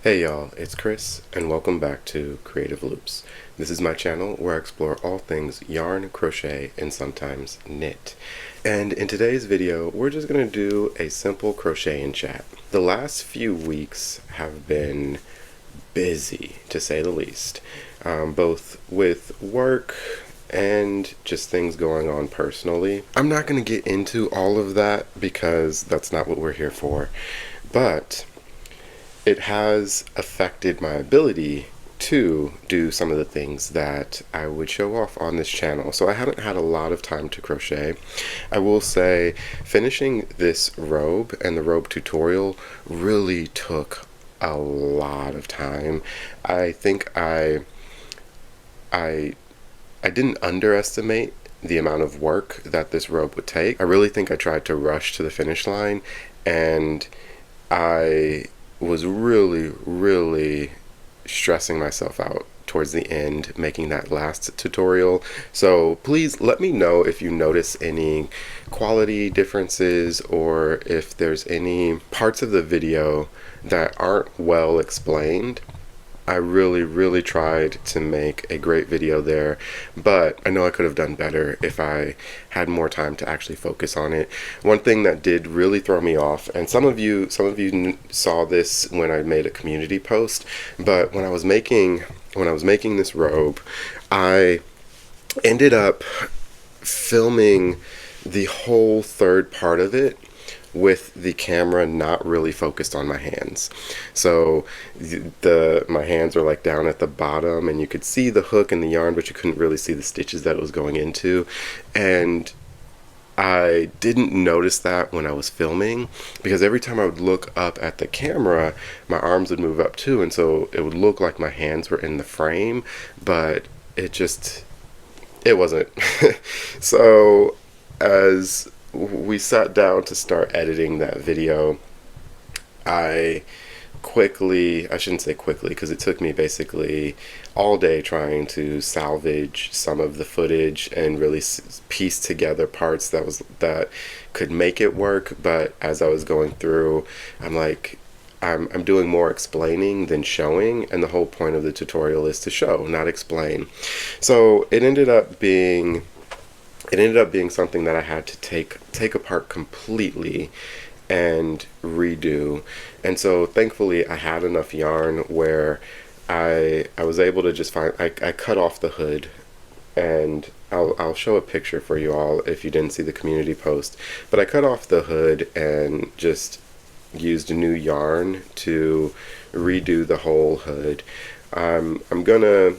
Hey y'all, it's Chris, and welcome back to Creative Loops. This is my channel where I explore all things yarn, crochet, and sometimes knit. And in today's video, we're just going to do a simple crochet and chat. The last few weeks have been busy, to say the least, both with work and just things going on personally. I'm not going to get into all of that because that's not what we're here for, but it has affected my ability to do some of the things that I would show off on this channel. So I haven't had a lot of time to crochet. I will say finishing this robe and the robe tutorial really took a lot of time. I think I didn't underestimate the amount of work that this robe would take. I really think I tried to rush to the finish line, and I was really stressing myself out towards the end making that last tutorial. So please let me know if you notice any quality differences or if there's any parts of the video that aren't well explained. I really tried to make a great video there, but I know I could have done better if I had more time to actually focus on it. One thing that did really throw me off, and some of you saw this when I made a community post, but when I was making this robe, I ended up filming the whole third part of it with the camera not really focused on my hands. So my hands are like down at the bottom, and you could see the hook and the yarn, but you couldn't really see the stitches that it was going into. And I didn't notice that when I was filming, because every time I would look up at the camera, my arms would move up too, and so it would look like my hands were in the frame, but it wasn't. So as we sat down to start editing that video, I shouldn't say quickly because it took me basically all day trying to salvage some of the footage and really piece together parts that could make it work. But as I was going through, I'm like, I'm doing more explaining than showing, and the whole point of the tutorial is to show, not explain. So it ended up being something that I had to take apart completely and redo. And so thankfully I had enough yarn where I was able to just I cut off the hood, and I'll show a picture for you all if you didn't see the community post, but I cut off the hood and just used a new yarn to redo the whole hood. I'm gonna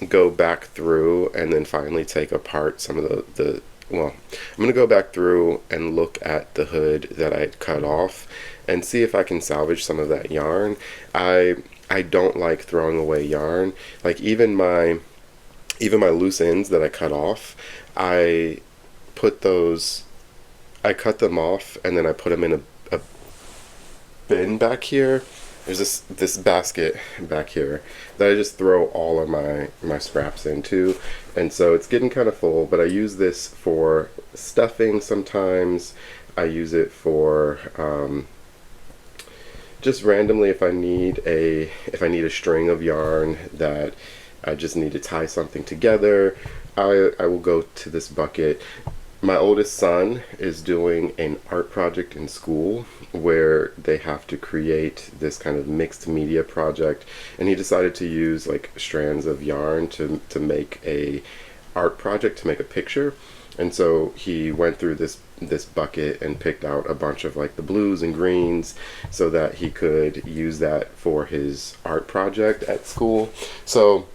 go back through and then finally take apart some of I'm gonna go back through and look at the hood that I cut off and see if I can salvage some of that yarn. I don't like throwing away yarn. Like even my loose ends that I cut off, I cut them off and then I put them in a bin back here. There's this basket back here that I just throw all of my scraps into, and so it's getting kind of full, but I use this for stuffing sometimes. I use it for just randomly if I need a string of yarn that I just need to tie something together. I will go to this bucket. My oldest son is doing an art project in school where they have to create this kind of mixed media project, and he decided to use like strands of yarn to make a art project, to make a picture. And so he went through this bucket and picked out a bunch of like the blues and greens so that he could use that for his art project at school. So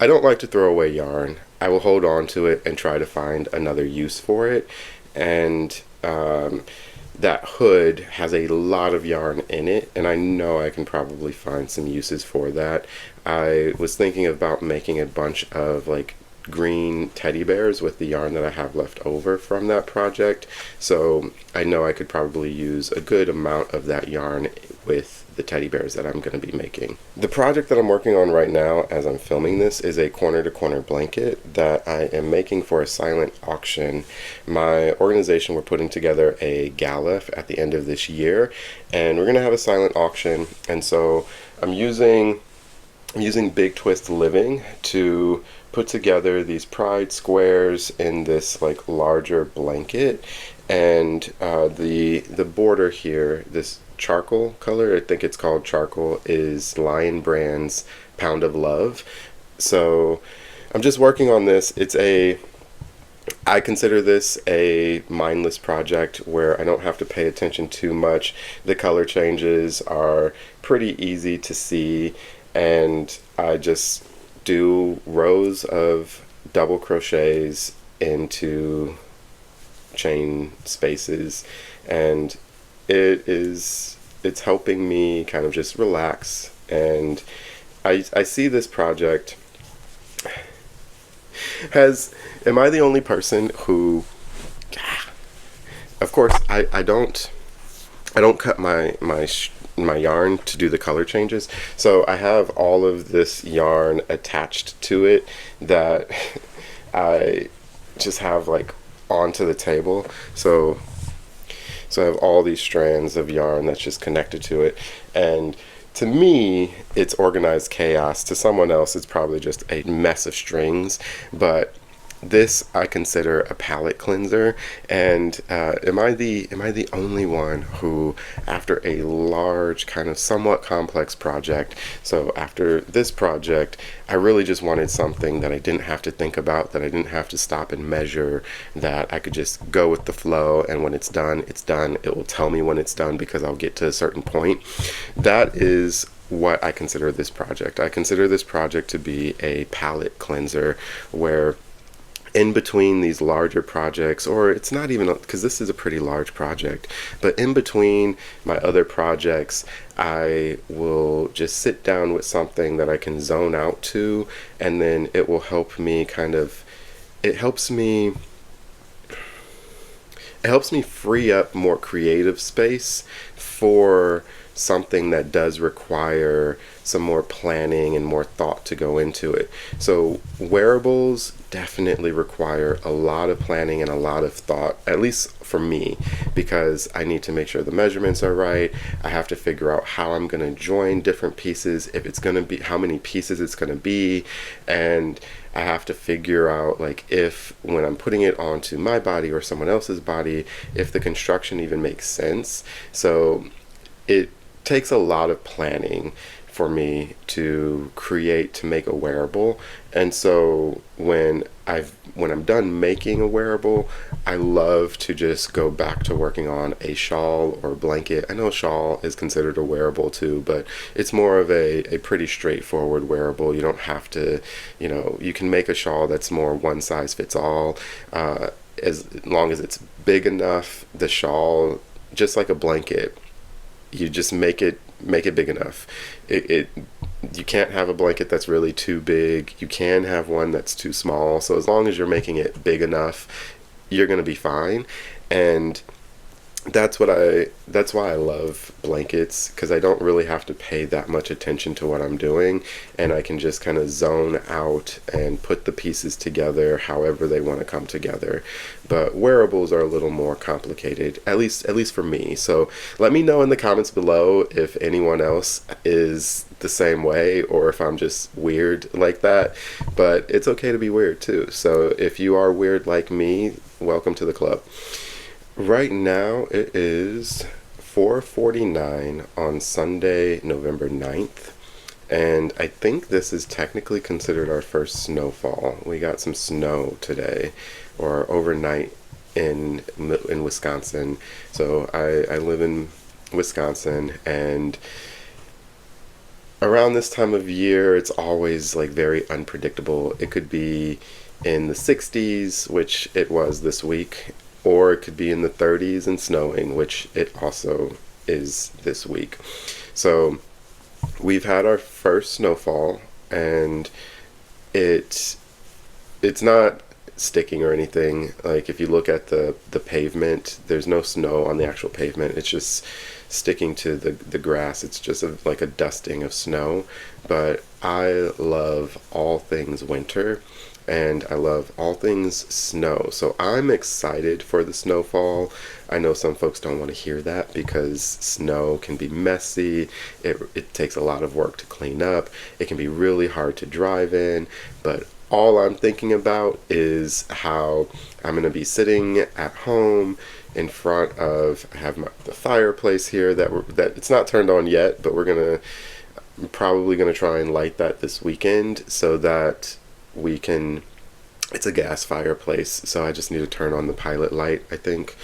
I don't like to throw away yarn. I will hold on to it and try to find another use for it. And that hood has a lot of yarn in it, and I know I can probably find some uses for that. I was thinking about making a bunch of like green teddy bears with the yarn that I have left over from that project. So I know I could probably use a good amount of that yarn with the teddy bears that I'm going to be making. The project that I'm working on right now as I'm filming this is a corner to corner blanket that I am making for a silent auction. My organization, we're putting together a gala at the end of this year, and we're going to have a silent auction, and so I'm using Big Twist Living to put together these pride squares in this like larger blanket, and the border here, this charcoal color, I think it's called charcoal, is Lion Brand's Pound of Love. So I'm just working on this. I consider this a mindless project where I don't have to pay attention too much. The color changes are pretty easy to see, and I just do rows of double crochets into chain spaces, and it's helping me kind of just relax. And I see this project has am I the only person who, of course, I don't cut my yarn to do the color changes, so I have all of this yarn attached to it that I just have like onto the table. So I have all these strands of yarn that's just connected to it, and to me it's organized chaos. To someone else it's probably just a mess of strings, but this I consider a palette cleanser. And am I the only one who, after a large kind of somewhat complex project, so after this project, I really just wanted something that I didn't have to think about, that I didn't have to stop and measure, that I could just go with the flow, and when it's done, it's done. It will tell me when it's done because I'll get to a certain point. That is what I consider this project. I consider this project to be a palette cleanser, where in between these larger projects, or it's not even, because this is a pretty large project, but in between my other projects, I will just sit down with something that I can zone out to, and then it will help me it helps me free up more creative space for something that does require some more planning and more thought to go into it. So wearables definitely require a lot of planning and a lot of thought, at least for me, because I need to make sure the measurements are right. I have to figure out how I'm going to join different pieces, if it's going to be, how many pieces it's going to be, and I have to figure out, like, if when I'm putting it onto my body or someone else's body, if the construction even makes sense. So it takes a lot of planning for me to make a wearable. And so when I'm done making a wearable, I love to just go back to working on a shawl or a blanket. I know shawl is considered a wearable too, but it's more of a pretty straightforward wearable. You don't have to, you can make a shawl that's more one size fits all, as long as it's big enough. The shawl, just like a blanket, you just make it big enough. You can't have a blanket that's really too big. You can have one that's too small. So as long as you're making it big enough, you're going to be fine. And that's why I love blankets, because I don't really have to pay that much attention to what I'm doing, and I can just kind of zone out and put the pieces together however they want to come together. But wearables are a little more complicated, at least for me. So let me know in the comments below if anyone else is the same way, or if I'm just weird like that. But it's okay to be weird too. So if you are weird like me, welcome to the club. Right now it is 4:49 on Sunday, November 9th, and I think this is technically considered our first snowfall. We got some snow today, or overnight in Wisconsin. So I live in Wisconsin, and around this time of year it's always like very unpredictable. It could be in the 60s, which it was this week, or it could be in the 30s and snowing, which it also is this week. So we've had our first snowfall, and it's not sticking or anything. Like, if you look at the pavement, there's no snow on the actual pavement. It's just sticking to the grass. It's just like a dusting of snow. But I love all things winter, and I love all things snow. So I'm excited for the snowfall. I know some folks don't want to hear that because snow can be messy. It takes a lot of work to clean up. It can be really hard to drive in, but all I'm thinking about is how I'm going to be sitting at home in front of, I have the fireplace here that it's not turned on yet, but I'm probably going to try and light that this weekend so that we can, it's a gas fireplace, so I just need to turn on the pilot light, I think.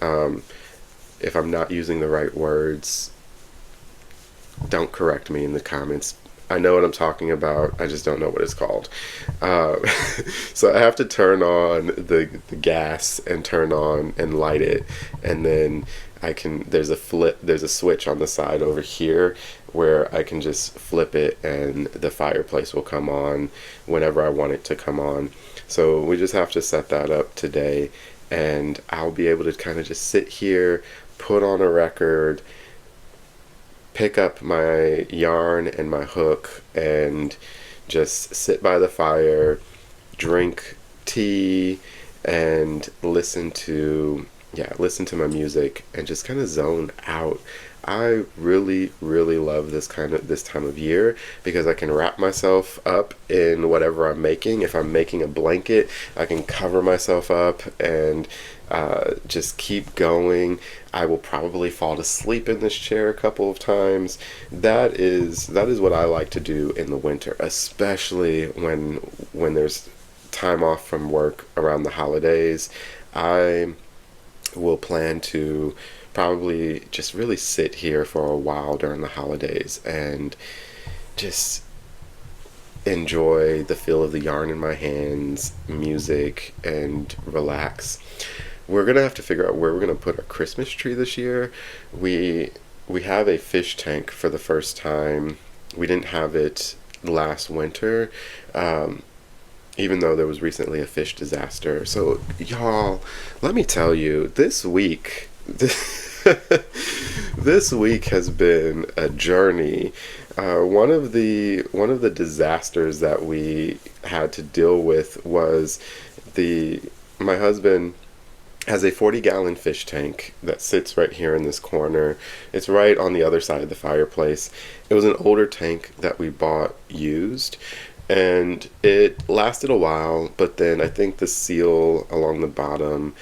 If I'm not using the right words, don't correct me in the comments. I know what I'm talking about, I just don't know what it's called. So I have to turn on the gas and turn on and light it, and then there's a switch on the side over here where I can just flip it and the fireplace will come on whenever I want it to come on. So we just have to set that up today, and I'll be able to kind of just sit here, put on a record, pick up my yarn and my hook, and just sit by the fire, drink tea, and listen to my music and just kind of zone out. I really, really love this time of year because I can wrap myself up in whatever I'm making. If I'm making a blanket, I can cover myself up and just keep going. I will probably fall asleep in this chair a couple of times. That is what I like to do in the winter, especially when there's time off from work around the holidays. I will plan to probably just really sit here for a while during the holidays and just enjoy the feel of the yarn in my hands, music, and relax. We're gonna have to figure out where we're gonna put our Christmas tree this year. We have a fish tank for the first time. We didn't have it last winter, even though there was recently a fish disaster. So y'all, let me tell you, this week this week has been a journey. One of the disasters that we had to deal with was my husband has a 40-gallon fish tank that sits right here in this corner. It's right on the other side of the fireplace. It was an older tank that we bought used, and it lasted a while, but then I think the seal along the bottom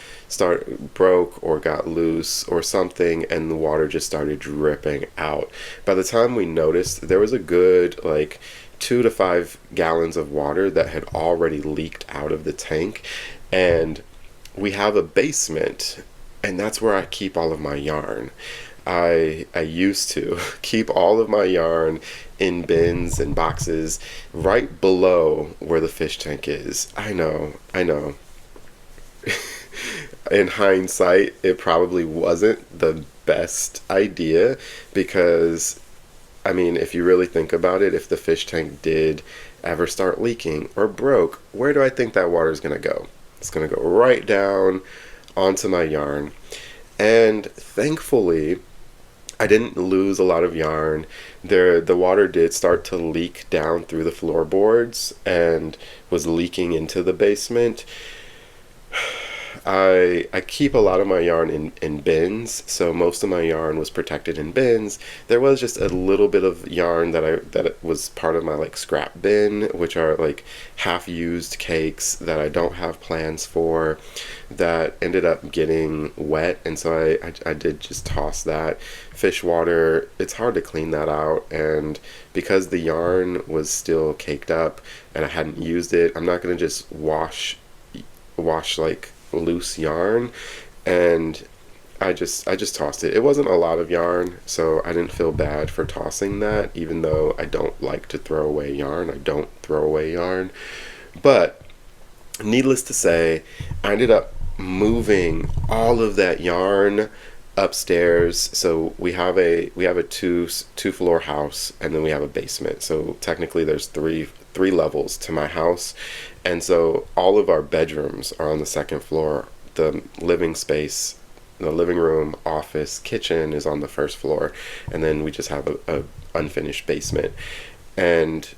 broke or got loose or something, and the water just started dripping out. By the time we noticed, there was a good 2 to 5 gallons of water that had already leaked out of the tank. And we have a basement, and that's where I keep all of my yarn. I used to keep all of my yarn in bins and boxes right below where the fish tank is. I know. In hindsight, it probably wasn't the best idea because, I mean, if you really think about it, if the fish tank did ever start leaking or broke, where do I think that water is going to go? It's going to go right down onto my yarn. And thankfully, I didn't lose a lot of yarn. The water did start to leak down through the floorboards and was leaking into the basement. I keep a lot of my yarn in bins, so most of my yarn was protected in bins. There was just a little bit of yarn that was part of my scrap bin, which are half-used cakes that I don't have plans for, that ended up getting wet, and so I did just toss that. Fish water, it's hard to clean that out, and because the yarn was still caked up and I hadn't used it, I'm not gonna just wash loose yarn, and I just tossed it. It wasn't a lot of yarn, so I didn't feel bad for tossing that, even though I don't like to throw away yarn. I don't throw away yarn. But needless to say, I ended up moving all of that yarn upstairs. So we have a two floor house, and then we have a basement. So technically there's three levels to my house, and so all of our bedrooms are on the second floor. The living space, the living room, office, kitchen is on the first floor, and then we just have a unfinished basement. And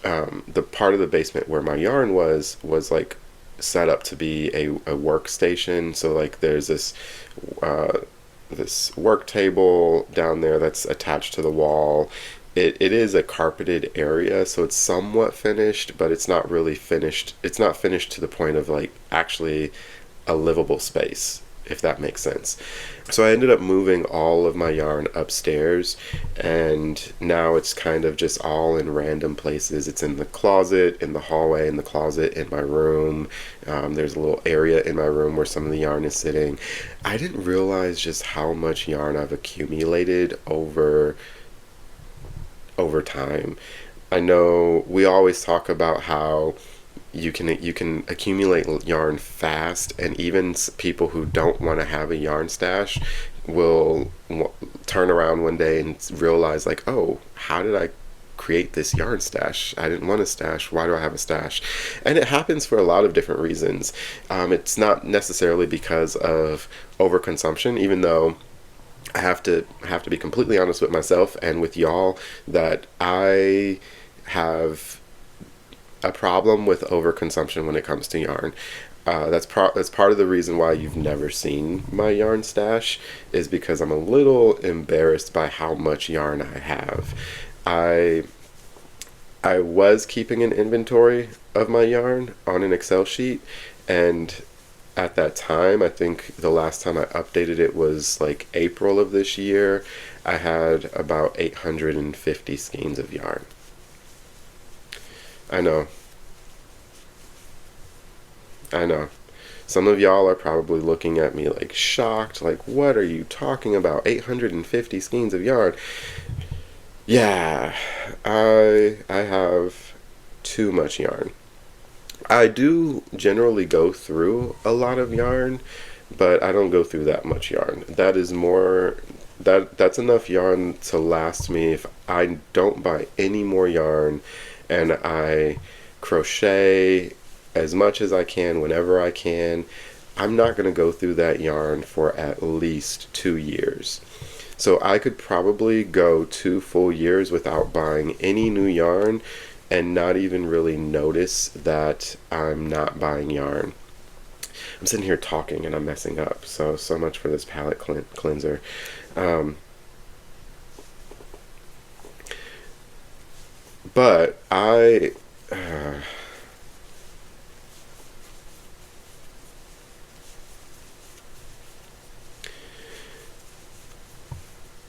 the part of the basement where my yarn was like set up to be a workstation. So like there's uh, this work table down there that's attached to the wall. It is a carpeted area, so it's somewhat finished, but it's not really finished. It's not finished to the point of like actually a livable space, if that makes sense. So I ended up moving all of my yarn upstairs, and now it's kind of just all in random places. It's in the closet, in the hallway, in the closet, in my room. There's a little area in my room where some of the yarn is sitting. I didn't realize just how much yarn I've accumulated over time. I know we always talk about how you can accumulate yarn fast, and even people who don't want to have a yarn stash will turn around one day and realize like, oh, how did I create this yarn stash? I didn't want a stash. Why do I have a stash? And it happens for a lot of different reasons. It's not necessarily because of overconsumption, even though I have to be completely honest with myself and with y'all that I have a problem with overconsumption when it comes to yarn. That's part of the reason why you've never seen my yarn stash, is because I'm a little embarrassed by how much yarn I have. I was keeping an inventory of my yarn on an Excel sheet, and at that time, I think the last time I updated it was like April of this year, I had about 850 skeins of yarn. I know. I know. Some of y'all are probably looking at me like shocked, like, what are you talking about? 850 skeins of yarn. Yeah, I have too much yarn. I do generally go through a lot of yarn, but I don't go through that much yarn. That is more that's enough yarn to last me if I don't buy any more yarn, and I crochet as much as I can whenever I can. I'm not going to go through that yarn for at least 2 years. So I could probably go 2 full years without buying any new yarn and not even really notice that I'm not buying yarn. I'm sitting here talking and I'm messing up. So much for this palette cleanser. But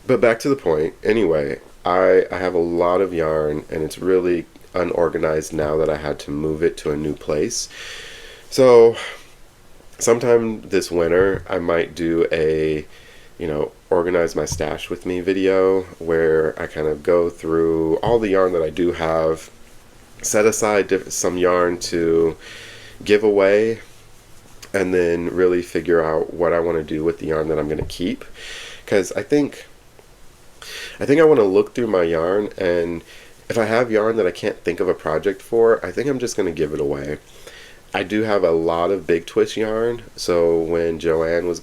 but back to the point. Anyway, I have a lot of yarn, and it's really unorganized now that I had to move it to a new place. So sometime this winter, I might do a, organize my stash with me video where I kind of go through all the yarn that I do have, set aside some yarn to give away, and then really figure out what I want to do with the yarn that I'm going to keep. Because I think I want to look through my yarn, and if I have yarn that I can't think of a project for, I think I'm just going to give it away. I do have a lot of Big Twist yarn, so when Joanne was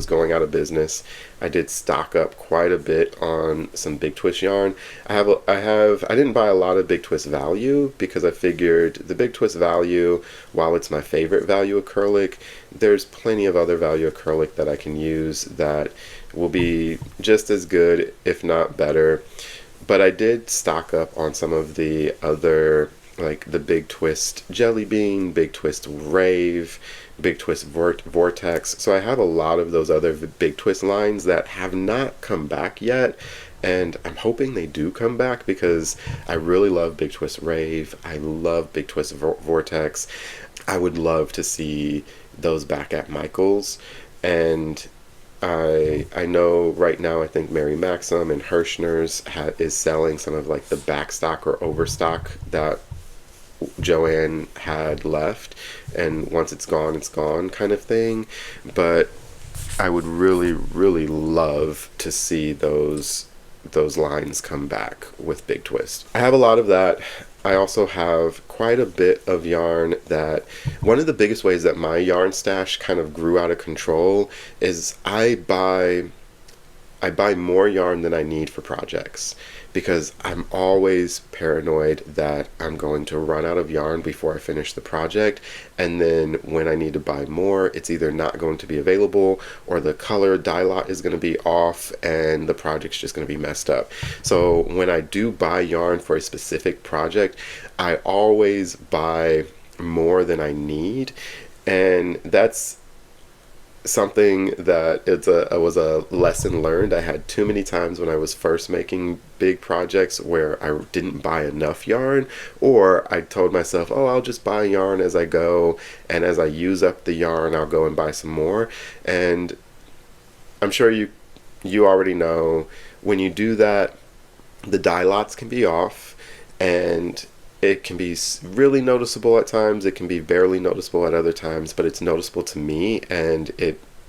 going out of business, I did stock up quite a bit on some Big Twist yarn. I didn't buy a lot of Big Twist Value because I figured the Big Twist Value, while it's my favorite value acrylic, there's plenty of other value acrylic that I can use that will be just as good, if not better. But I did stock up on some of the other, like the Big Twist Jelly Bean, Big Twist Rave, Big Twist Vortex. So I have a lot of those other Big Twist lines that have not come back yet, and I'm hoping they do come back because I really love Big Twist Rave. I love Big Twist Vortex. I would love to see those back at Michael's, and I know right now I think Mary Maxim and Hirschner's is selling some of like the backstock or overstock that Joanne had left, and once it's gone kind of thing. But I would really, really love to see those lines come back with Big Twist. I have a lot of that. I also have quite a bit of yarn that one of the biggest ways that my yarn stash kind of grew out of control is I buy more yarn than I need for projects. because I'm always paranoid that I'm going to run out of yarn before I finish the project, and then when I need to buy more, it's either not going to be available or the color dye lot is going to be off and the project's just going to be messed up. So when I do buy yarn for a specific project, I always buy more than I need, and that's something that it was a lesson learned. I had too many times when I was first making big projects where I didn't buy enough yarn, or I told myself, oh, I'll just buy yarn as I go, and as I use up the yarn, I'll go and buy some more. And I'm sure you already know, when you do that, the dye lots can be off, and it can be really noticeable at times. It can be barely noticeable at other times, but it's noticeable to me, and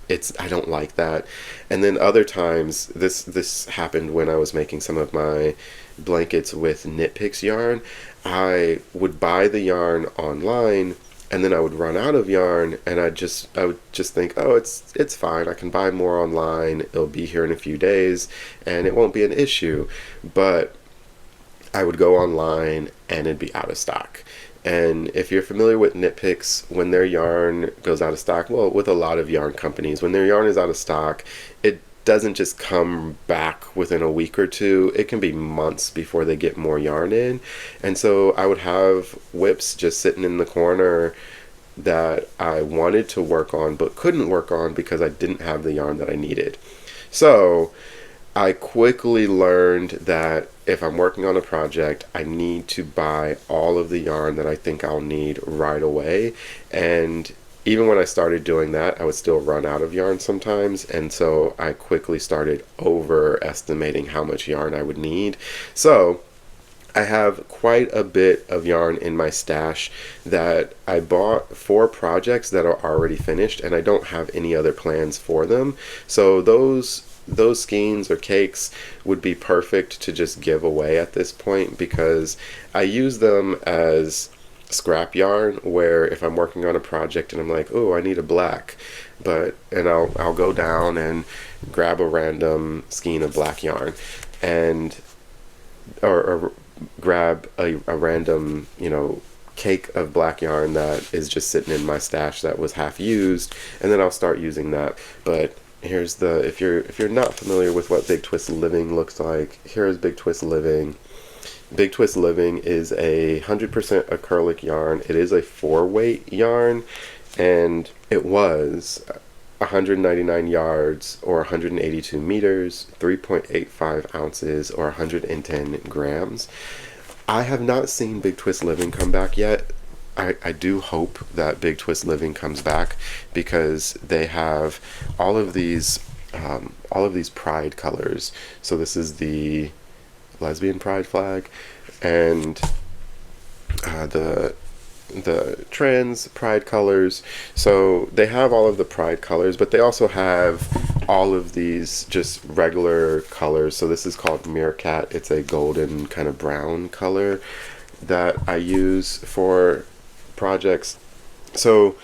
it's I don't like that. And then other times, this happened when I was making some of my blankets with Knit Picks yarn. I would buy the yarn online, and then I would run out of yarn, and I would just think, oh, it's fine. I can buy more online. It'll be here in a few days, and it won't be an issue. But I would go online and it'd be out of stock. And if you're familiar with Knit Picks, when their yarn goes out of stock, well, with a lot of yarn companies, when their yarn is out of stock, it doesn't just come back within a week or two. It can be months before they get more yarn in. And so I would have whips just sitting in the corner that I wanted to work on but couldn't work on because I didn't have the yarn that I needed. So I quickly learned that if I'm working on a project, I need to buy all of the yarn that I think I'll need right away. And even when I started doing that, I would still run out of yarn sometimes. And so I quickly started overestimating how much yarn I would need. So I have quite a bit of yarn in my stash that I bought for projects that are already finished, and I don't have any other plans for them. So those skeins or cakes would be perfect to just give away at this point, because I use them as scrap yarn, where if I'm working on a project and I'm like, oh, I need a black, and I'll go down and grab a random skein of black yarn, and or grab a random, cake of black yarn that is just sitting in my stash that was half used, and then I'll start using that. But here's if you're not familiar with what Big Twist Living looks like, here's Big Twist Living. Big Twist Living is 100% acrylic yarn. It is a 4-weight yarn, and it was 199 yards or 182 meters, 3.85 ounces or 110 grams. I have not seen Big Twist Living come back yet. I do hope that Big Twist Living comes back, because they have all of these pride colors. So this is the lesbian pride flag, and the trans pride colors. So they have all of the pride colors, but they also have all of these just regular colors. So this is called Meerkat. It's a golden kind of brown color that I use for projects. So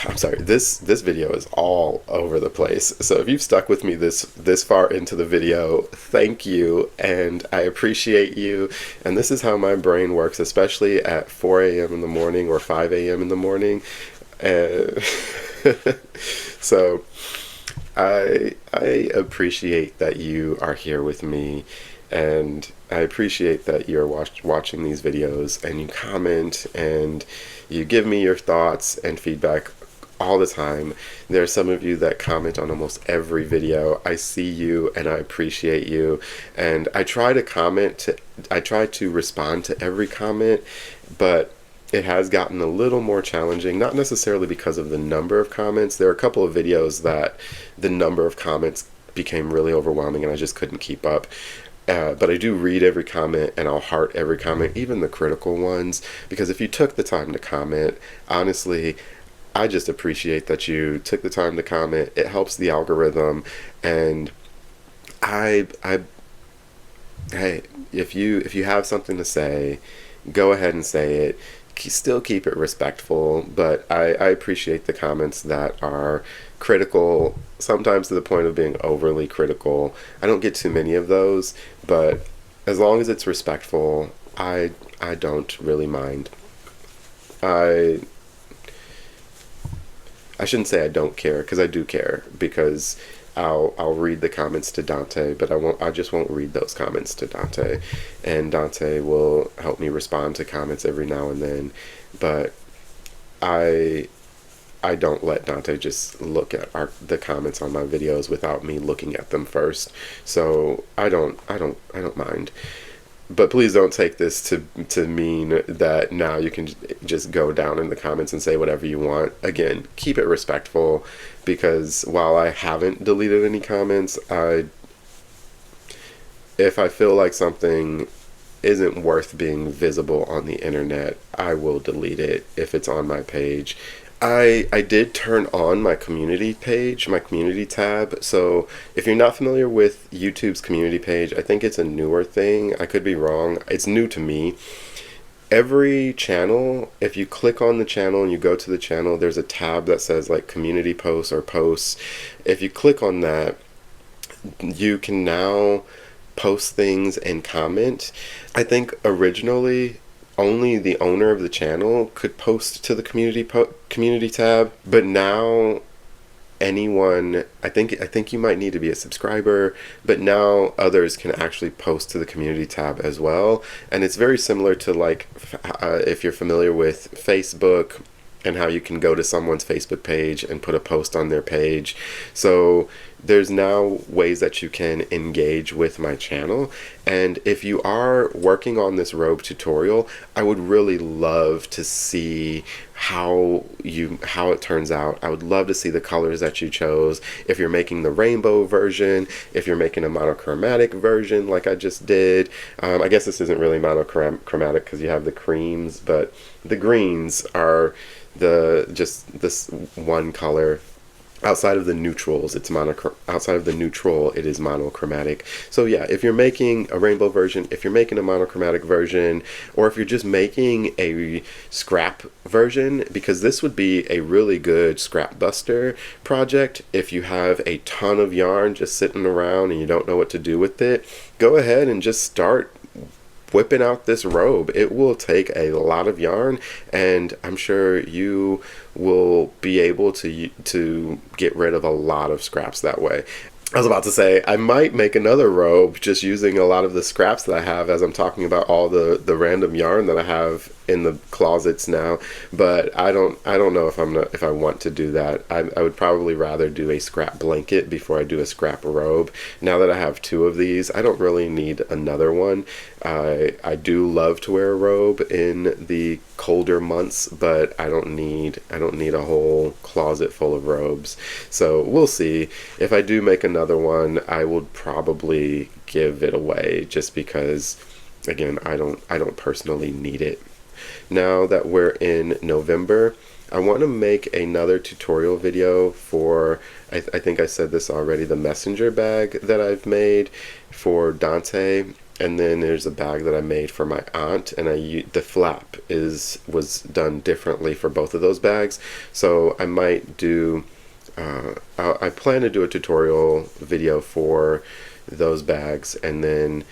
I'm sorry, this video is all over the place. So if you've stuck with me this far into the video, thank you, and I appreciate you. And this is how my brain works, especially at 4 a.m. in the morning or 5 a.m. in the morning. So I appreciate that you are here with me, and I appreciate that you're watching these videos, and you comment and you give me your thoughts and feedback all the time. There are some of you that comment on almost every video. I see you and I appreciate you, and I try to respond to every comment, but it has gotten a little more challenging, not necessarily because of the number of comments. There are a couple of videos that the number of comments became really overwhelming and I just couldn't keep up. But I do read every comment, and I'll heart every comment, even the critical ones, because if you took the time to comment, honestly, I just appreciate that you took the time to comment. It helps the algorithm, and hey, if you have something to say, go ahead and say it. still keep it respectful, but I appreciate the comments that are critical, sometimes to the point of being overly critical. I don't get too many of those, but as long as it's respectful, I don't really mind. I I shouldn't say I don't care, because I do care, because I'll read the comments to Dante, but I just won't read those comments to Dante, and Dante will help me respond to comments every now and then, but I I don't let Dante just look at the comments on my videos without me looking at them first. So I don't mind. But please don't take this to mean that now you can just go down in the comments and say whatever you want. Again, keep it respectful, because while I haven't deleted any comments, if I feel like something isn't worth being visible on the internet, I will delete it if it's on my page. I did turn on my community page, my community tab. So if you're not familiar with YouTube's community page, I think it's a newer thing. I could be wrong. It's new to me. Every channel, if you click on the channel and you go to the channel, there's a tab that says like community posts or posts. If you click on that, you can now post things and comment. I think originally only the owner of the channel could post to the community tab, but now anyone, I think you might need to be a subscriber, but now others can actually post to the community tab as well. And it's very similar to like if you're familiar with Facebook, and how you can go to someone's Facebook page and put a post on their page. So there's now ways that you can engage with my channel. And if you are working on this robe tutorial, I would really love to see how it turns out. I would love to see the colors that you chose. If you're making the rainbow version, if you're making a monochromatic version like I just did. I guess this isn't really monochromatic because you have the creams, but the greens are just this one color. Outside of the neutrals, outside of the neutral, it is monochromatic. So yeah, if you're making a rainbow version, if you're making a monochromatic version, or if you're just making a scrap version, because this would be a really good scrap buster project. If you have a ton of yarn just sitting around and you don't know what to do with it, go ahead and just start whipping out this robe. It will take a lot of yarn, and I'm sure you will be able to get rid of a lot of scraps that way. I was about to say I might make another robe just using a lot of the scraps that I have, as I'm talking about all the random yarn that I have in the closets now, but I don't know if I want to do that. I would probably rather do a scrap blanket before I do a scrap robe. Now that I have two of these, I don't really need another one. I do love to wear a robe in the colder months, but I don't need a whole closet full of robes. So we'll see. If I do make another one, I would probably give it away, just because, again, I don't personally need it. Now that we're in November, I want to make another tutorial video for, I think I said this already, the messenger bag that I've made for Dante. And then there's a bag that I made for my aunt, and the flap was done differently for both of those bags. So I might do, I plan to do a tutorial video for those bags, and then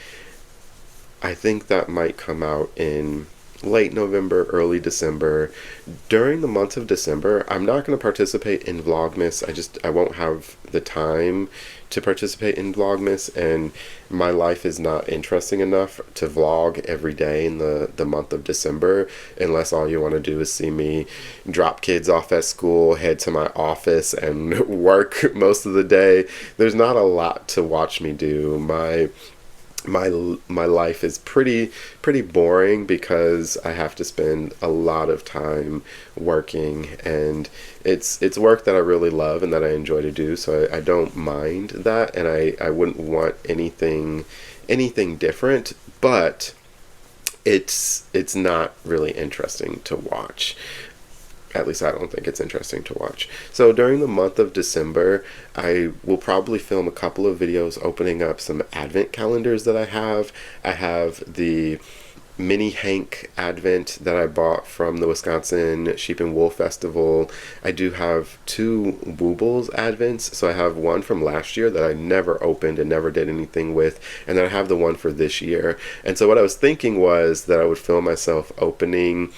I think that might come out in late November, early December. During the month of December, I'm not going to participate in Vlogmas. I won't have the time to participate in Vlogmas, and my life is not interesting enough to vlog every day in the month of December, unless all you want to do is see me drop kids off at school, head to my office, and work most of the day. There's not a lot to watch me do. My life is pretty boring, because I have to spend a lot of time working, and it's work that I really love and that I enjoy to do, so I don't mind that, and I wouldn't want anything different, but it's not really interesting to watch. At least I don't think it's interesting to watch. So during the month of December, I will probably film a couple of videos opening up some advent calendars that I have. I have the mini Hank Advent that I bought from the Wisconsin Sheep and Wool Festival. I do have two Wearables Advents. So I have one from last year that I never opened and never did anything with, and then I have the one for this year. And so what I was thinking was that I would film myself opening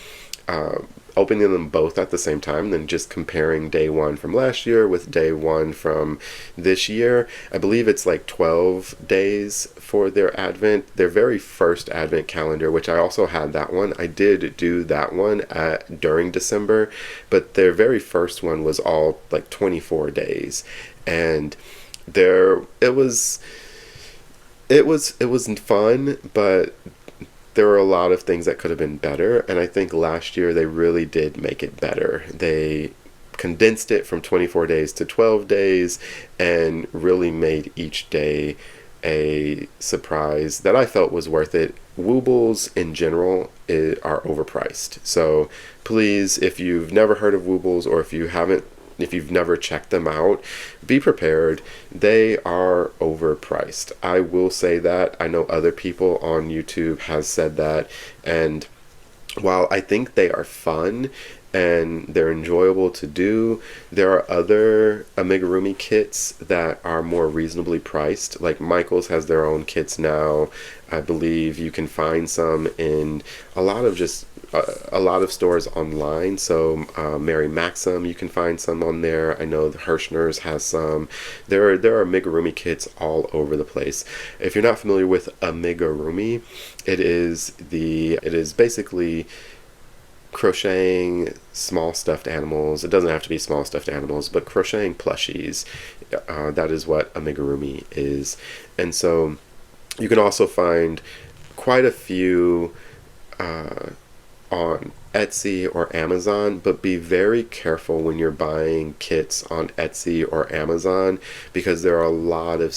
them both at the same time, then just comparing day one from last year with day one from this year. I believe it's like 12 days for their Advent, their very first Advent calendar, which I also had that one. I did do that one during December, but their very first one was all like 24 days. And it was fun, but there were a lot of things that could have been better, and I think last year they really did make it better. They condensed it from 24 days to 12 days and really made each day a surprise that I felt was worth it. Wearables in general are overpriced. So please, if you've never heard of Wearables, or if you've never checked them out, be prepared. They are overpriced. I will say that. I know other people on YouTube has said that, and while I think they are fun and they're enjoyable to do, there are other amigurumi kits that are more reasonably priced. Like Michaels has their own kits now. I believe you can find some in a lot of stores online. So Mary Maxim, you can find some on there. I know the Hirschner's has some. There are amigurumi kits all over the place. If you're not familiar with amigurumi, it is basically crocheting small stuffed animals. It doesn't have to be small stuffed animals, but crocheting plushies. That is what amigurumi is. And so you can also find quite a few on Etsy or Amazon, but be very careful when you're buying kits on Etsy or Amazon, because there are a lot of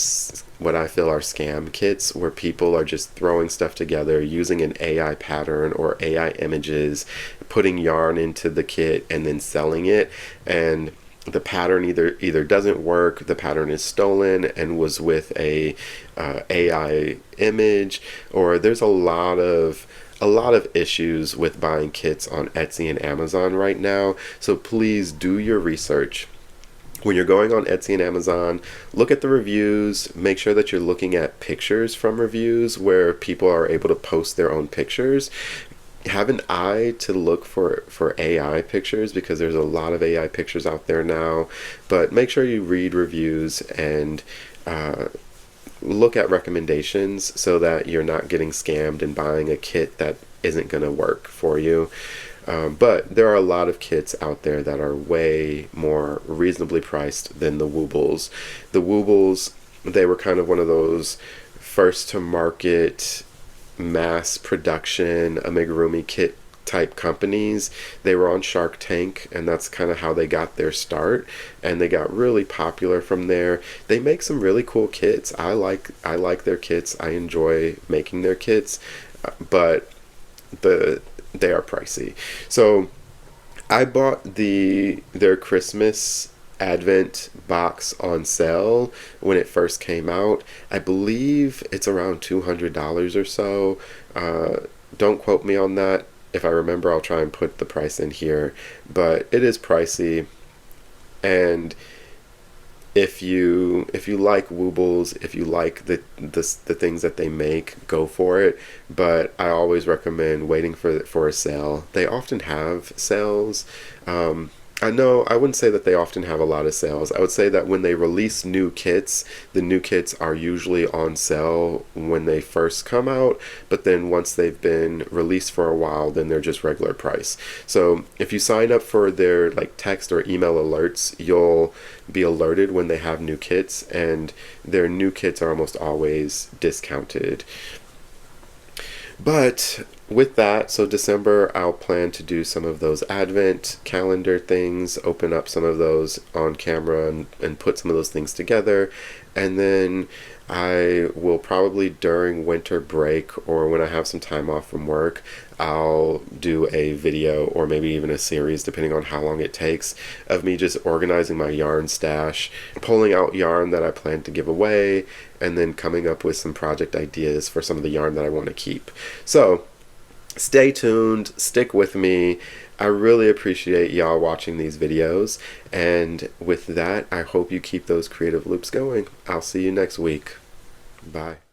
what I feel are scam kits where people are just throwing stuff together using an AI pattern or AI images, putting yarn into the kit and then selling it, and the pattern either doesn't work, the pattern is stolen and was with a AI image, or there's a lot of issues with buying kits on Etsy and Amazon right now. So please do your research. When you're going on Etsy and Amazon, look at the reviews, make sure that you're looking at pictures from reviews where people are able to post their own pictures. Have an eye to look for AI pictures, because there's a lot of AI pictures out there now, but make sure you read reviews and look at recommendations so that you're not getting scammed and buying a kit that isn't going to work for you. But there are a lot of kits out there that are way more reasonably priced than the Wearables. The Wearables, they were kind of one of those first to market mass production amigurumi kit type companies. They were on Shark Tank, and that's kind of how they got their start, and they got really popular from there. They make some really cool kits. I like their kits. I enjoy making their kits, but they are pricey. So I bought their Christmas Advent box on sale when it first came out. I believe it's around $200 or so. Don't quote me on that. If I remember, I'll try and put the price in here, but it is pricey. And if you like Wearables, if you like the things that they make, go for it. But I always recommend waiting for a sale. They often have sales. I wouldn't say that they often have a lot of sales. I would say that when they release new kits, the new kits are usually on sale when they first come out, but then once they've been released for a while, then they're just regular price. So if you sign up for their like text or email alerts, you'll be alerted when they have new kits, and their new kits are almost always discounted. But with that, so December, I'll plan to do some of those Advent calendar things, open up some of those on camera and put some of those things together. And then I will probably during winter break or when I have some time off from work, I'll do a video or maybe even a series, depending on how long it takes, of me just organizing my yarn stash, pulling out yarn that I plan to give away, and then coming up with some project ideas for some of the yarn that I want to keep. So stay tuned, stick with me. I really appreciate y'all watching these videos, and with that, I hope you keep those creative loops going. I'll see you next week. Bye.